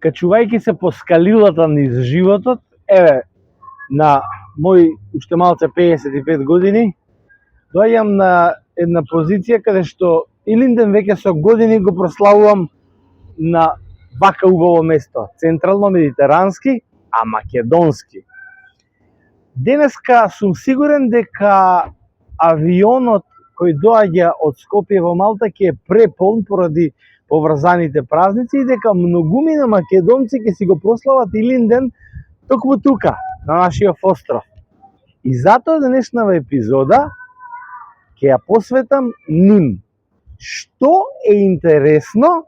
качувајќи се по скалилата низ животот, еве, на мои уште малце 55 години, доаѓам на една позиција каде што Илинден веќе со години го прославувам на вака убаво место, централно-медитерански, а македонски. Денеска сум сигурен дека авионот кој доаѓа од Скопје во Малта ќе е преполн поради поврзаните празници и дека многумина македонци ќе си го прослават Илинден токму тука, на нашиот остров. И затоа денешнава епизода ќе ја посветам ним. Што е интересно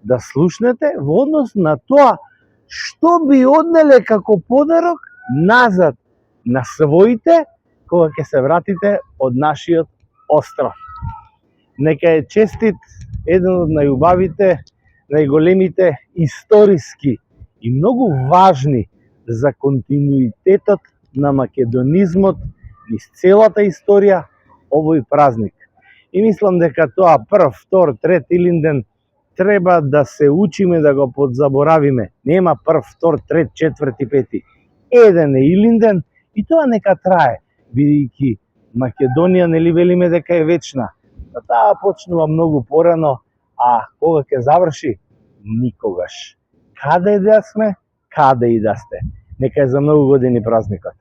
да слушнете во однос на тоа што би однеле како подарок назад на своите кога ќе се вратите од нашиот остров. Нека е честит еден од најубавите, најголемите историски и многу важни за континуитетот на македонизмот низ целата историја овој празник. И мислам дека тоа прв, втор, трет Илинден треба да се учиме да го подзаборавиме. Нема прв, втор, трет, четврти, пети. Еден е Илинден и тоа нека трае, бидејќи Македонија нели велиме дека е вечна. Таа почнува многу порано, а кога ќе заврши, никогаш. Каде да сме, каде и да сте. Нека е за многу години празникот.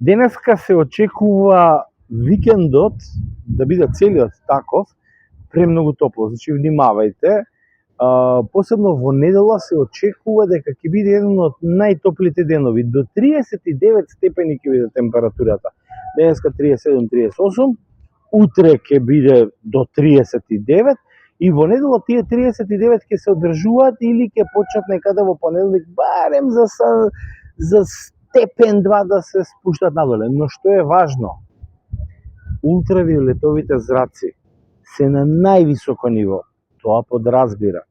Денеска се очекува викендот да биде целиот таков, премногу топло. Значи, внимавајте. Посебно во недела се очекува дека ќе биде еден од најтоплите денови. До 39 степени ќе биде температурата. Денеска 37-38, утре ќе биде до 39 и во недела тие 39 ќе се одржуваат или ќе почнат некаде во понеделник барем за степен-2 да се спуштат надоле. Но што е важно? Ултравиолетовите зраци се на највисоко ниво. Тоа подразбира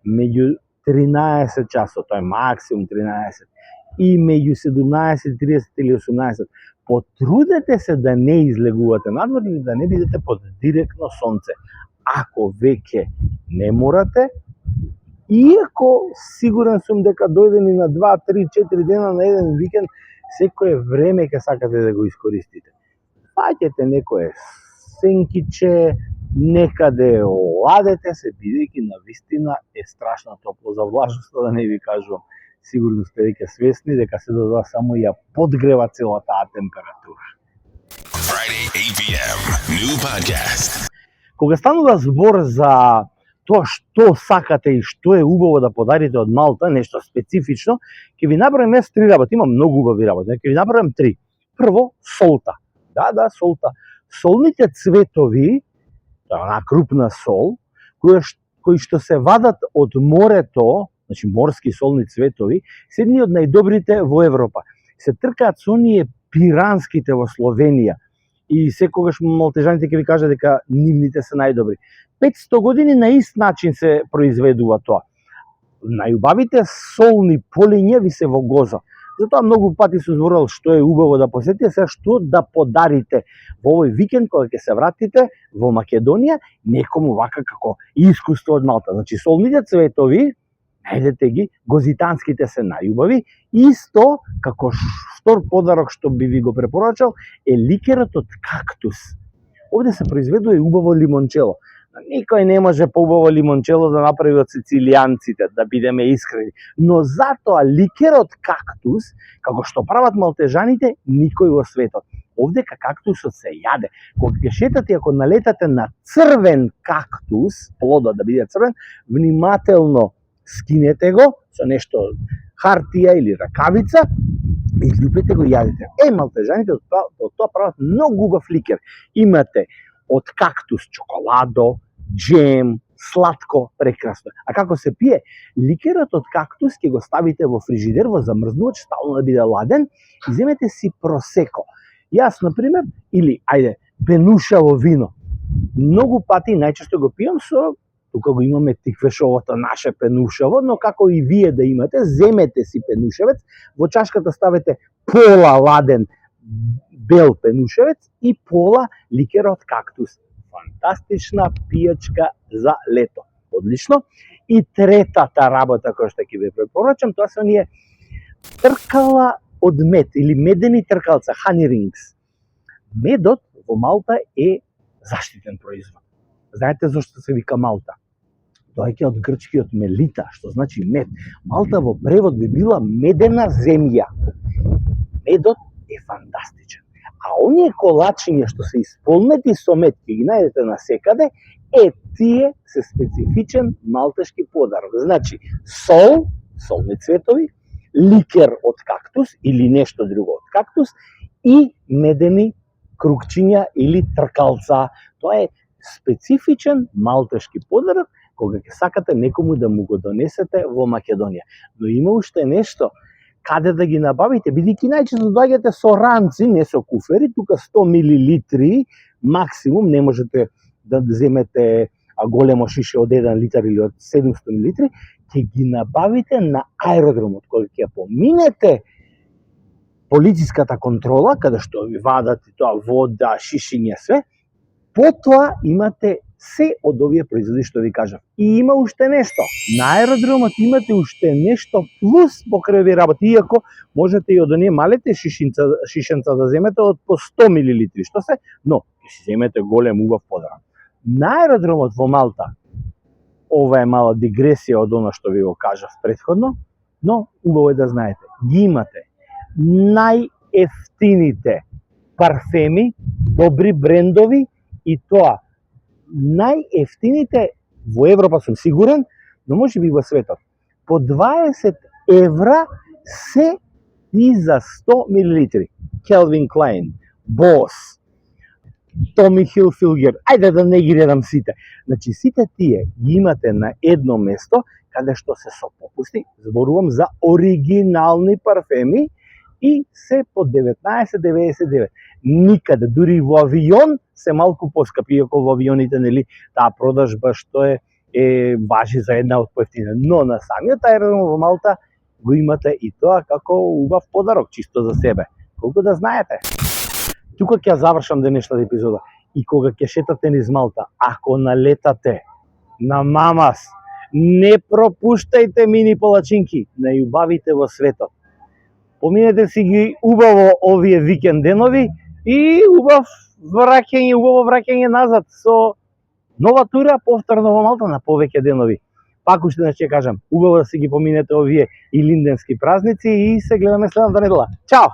меѓу 13 часот, тоа е максимум 13, и меѓу 17:30 или 18. Потрудете се да не излегувате надвор или да не бидете под директно сонце. Ако веќе не морате, иако сигурен сум дека дојдени на 2, 3, 4 дена на еден викенд, секое време ќе сакате да го искористите. Фаќете некое сенкиче, некаде оладете се, бидејќи навистина е страшно топло. За влажноста да не ви кажувам. Сигурно сте веќе свесни дека се додава само ја подгрева целата таа температура. Friday 8 p.m. New podcast. Кога станува збор за тоа што сакате и што е убаво да подарите од Малта, нешто специфично, ќе ви набројам јас 3 работи. Има многу убави работи, ќе ви набројам 3. Прво, солта. Да, солта. Солните цветови, тоа е една крупна сол, кои што се вадат од морето, значи морски солни цветови, се едни од најдобрите во Европа. Се тркаат со оние пиранските во Словенија. И секогаш малтежаните ќе ви кажат дека нивните се најдобри. 500 години на ист начин се произведува тоа. Најубавите солни полиња ви се во Гоза. Затоа многу пати се зборувал што е убаво да посетите, сега што да подарите во овој викенд кога ќе се вратите во Македонија, некому вака како искуство од Малта. Значи солните цветови, најдете ги, гозитанските се најубави, исто како втор подарок што би ви го препорачал е ликерот од кактус. Овде се произведува и убаво лимончело. Никој не може поубаво лимончело да направи од сицилијанците, да бидеме искрени. Но затоа ликерот кактус, како што прават малтежаните, никој во светот. Овде кактусот се јаде. Кога ќе шетате, ако налетате на црвен кактус, плодот да биде црвен, внимателно скинете го со нешто хартија или ракавица и љупете го и јадете. Малтежаните од тоа прават многу убав ликер. Имате од кактус чоколадо, джем, сладко, прекрасно. А како се пие? Ликерот од кактус ќе го ставите во фрижидер, во замрзнувач, стално да биде ладен, и земете си просеко. Јас, например, или, ајде, пенушаво вино. Многу пати, најчесто го пијам со, тука го имаме тиквешовото наше пенушаво, но како и вие да имате, земете си пенушевец, во чашката ставете пола ладен бел пенушевец и пола ликер од кактус. Фантастична пијачка за лето. Одлично. И третата работа која што ќе ви препорачам, тоа се оние тркала од мед или медени тркалца, honey rings. Медот во Малта е заштитен производ. Знаете зашто се вика Малта? Доаѓа од грчкиот мелита, што значи мед. Малта во превод би била медена земја. Медот е фантастичен. А оние колачиња што се исполнети со мед, ќе ги најдете насекаде, тие се специфичен малтешки подарок. Значи, сол, солни цветови, ликер од кактус или нешто друго од кактус и медени кругчиња или тркалца. Тоа е специфичен малтешки подарок кога ќе сакате некому да му го донесете во Македонија. Но има уште нешто. Каде да ги набавите? Бидејќи најчесто доаѓате со ранци, не со куфери, тука 100 мл максимум, не можете да земете големо шише од 1 литар или од 700 мл, ќе ги набавите на аеродромот. Кога ќе поминете полициската контрола, каде што ви вадат тоа вода, шишиња, све, потоа имате се од овие производи што ви кажав. И има уште нешто. На аеродромот имате уште нешто плюс покрај овие работи, иако можете и од оние малите шишенца да земете од по 100 мл, што се, но ќе си земете голем убав подарок. На аеродромот во Малта, ова е мала дигресија од она што ви го кажав претходно, но убаво е да знаете, ги имате најефтините парфеми, добри брендови и тоа најефтините во Европа сум сигурен, но може би во светот. По 20 евра се и за 100 мл. Calvin Klein, Boss, Tommy Hilfiger, ајде да не ги редам сите. Значи сите тие ги имате на едно место, каде што се со попусти, зборувам за оригинални парфеми и се по 19,99. Никаде, дури во авион се малку поскапи, иако во авионите, нели, таа продажба што важи за една од поевтина. Но на самиот аеродром во Малта го имате и тоа како убав подарок, чисто за себе. Колку да знаете. Тука ќе завршам денешната епизода. И кога ќе шетате низ Малта, ако налетате на Мамас, не пропуштајте мини палачинки, најубавите во светот. Поминете си ги убаво овие викенд денови и убаво враќање назад со нова тура, повторно во Малта на повеќе денови. Пак уште да ќе кажам, убаво да си ги поминете овие илинденски празници и се гледаме следната недела. Чао!